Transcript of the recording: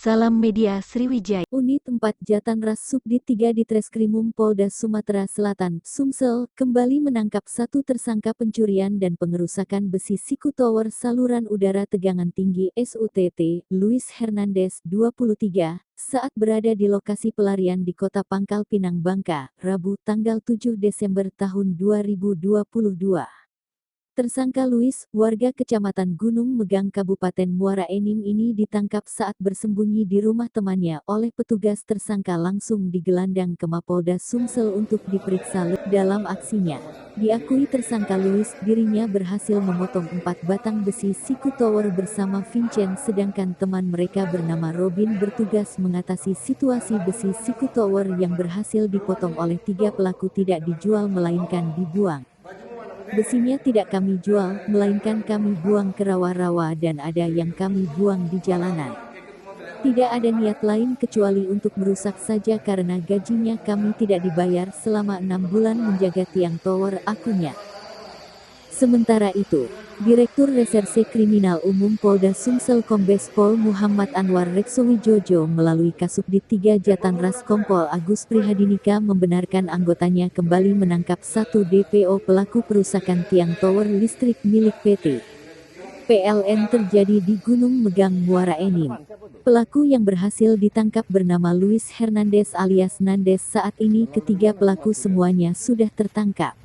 Salam Media Sriwijaya. Unit 4 Jatanras Subdit 3 di Treskrimum Polda Sumatera Selatan, Sumsel, kembali menangkap satu tersangka pencurian dan pengerusakan besi Siku Tower saluran udara tegangan tinggi SUTT, Luis Hernandez, 23, saat berada di lokasi pelarian di Kota Pangkal Pinang Bangka, Rabu tanggal 7 Desember tahun 2022. Tersangka Luis, warga Kecamatan Gunung Megang Kabupaten Muara Enim ini ditangkap saat bersembunyi di rumah temannya oleh petugas. Tersangka langsung digelandang ke Mapolda Sumsel untuk diperiksa. Dalam aksinya, diakui tersangka Luis, dirinya berhasil memotong 4 batang besi Siku Tower bersama Vincent, sedangkan teman mereka bernama Robin bertugas mengatasi situasi besi Siku Tower yang berhasil dipotong oleh 3 pelaku tidak dijual melainkan dibuang. Besinya tidak kami jual, melainkan kami buang ke rawa-rawa dan ada yang kami buang di jalanan. Tidak ada niat lain kecuali untuk merusak saja karena gajinya kami tidak dibayar selama 6 bulan menjaga tiang tower, akunya. Sementara itu, Direktur Reserse Kriminal Umum Polda Sumsel Kombes Pol Muhammad Anwar Reksowijojo melalui Kasubdit 3 Jatanras Kompol Agus Prihadinika membenarkan anggotanya kembali menangkap satu DPO pelaku perusakan tiang tower listrik milik PT PLN terjadi di Gunung Megang Muara Enim. Pelaku yang berhasil ditangkap bernama Luis Hernandez alias Nandes. Saat ini ketiga pelaku semuanya sudah tertangkap.